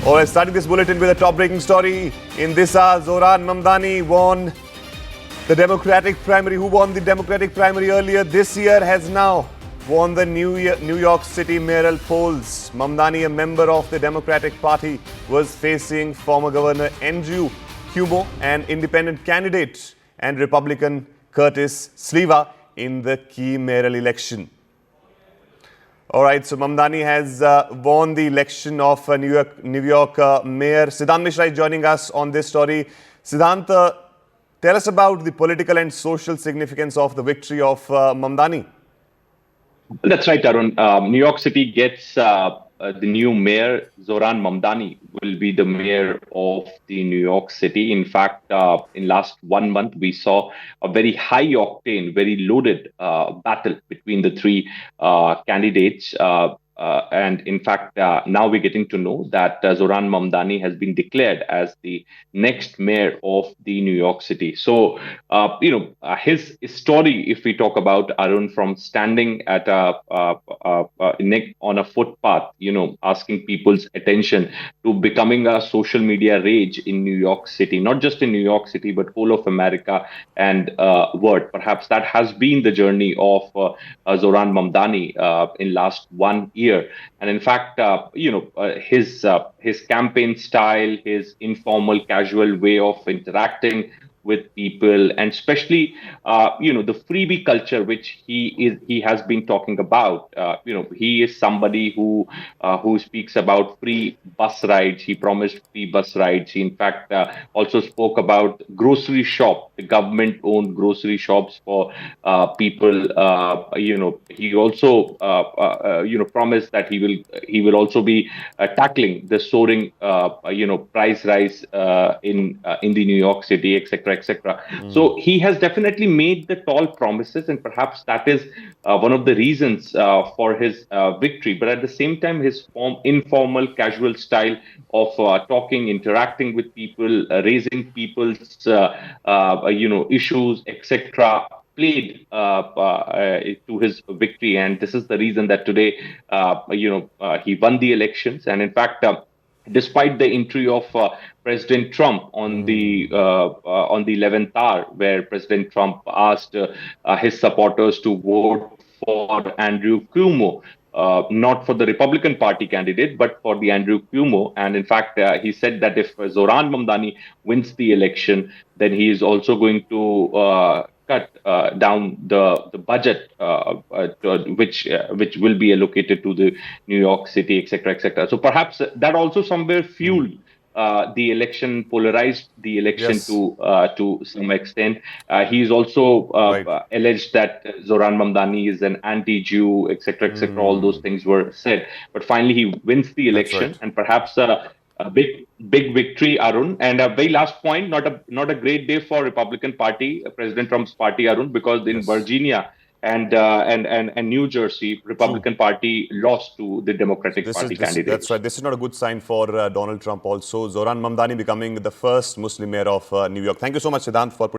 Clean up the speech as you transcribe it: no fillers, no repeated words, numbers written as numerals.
All right, starting this bulletin with a top-breaking story. In this hour, Zohran Mamdani won the Democratic primary. Who won the Democratic primary earlier this year has now won the New York City Mayoral polls. Mamdani, a member of the Democratic Party, was facing former Governor Andrew Cuomo, an independent candidate, and Republican Curtis Sliwa in the key mayoral election. All right, so Mamdani has won the election of New York Mayor. Siddhant Mishra is joining us on this story. Siddhant, tell us about the political and social significance of the victory of Mamdani. That's right, Arun. New York City gets the new mayor. Zohran Mamdani will be the mayor of the New York City. In fact, in last 1 month, we saw a very high octane, very loaded battle between the three candidates. And in fact, now we're getting to know that Zohran Mamdani has been declared as the next mayor of the New York City. So, his story, if we talk about Arun, from standing at on a footpath, asking people's attention, to becoming a social media rage in New York City, not just in New York City, but whole of America and world. Perhaps that has been the journey of Zohran Mamdani in last 1 year. And in fact, his campaign style, his informal, casual way of interacting with people, and especially the freebie culture which he has been talking about. He is somebody who speaks about free bus rides. He promised free bus rides. He in fact also spoke about grocery shop, the government owned grocery shops for people. He also promised that he will also be tackling the soaring price rise in the New York City, etc., etc. So he has definitely made the tall promises, and perhaps that is one of the reasons for his victory. But at the same time, his informal, casual style of talking, interacting with people, raising people's issues, etc., played to his victory, and this is the reason that today he won the elections. And in fact, despite the entry of President Trump on the 11th hour, where President Trump asked his supporters to vote for Andrew Cuomo, not for the Republican Party candidate, but for the Andrew Cuomo. And in fact, he said that if Zohran Mamdani wins the election, then he is also going to cut down the budget which will be allocated to the New York City, etc., etc. So perhaps that also somewhere fueled the election, polarized the election to some extent. He's also alleged that Zohran Mamdani is an anti-Jew, etc., etc. All those things were said, but finally he wins the election, and perhaps a big victory, Arun. And a very last point, not a great day for Republican Party, President Trump's party, Arun, because in Virginia and New Jersey, Republican Party lost to the Democratic Party candidate. That's right. This is not a good sign for Donald Trump also. Zohran Mamdani becoming the first Muslim mayor of New York. Thank you so much, Siddhant, for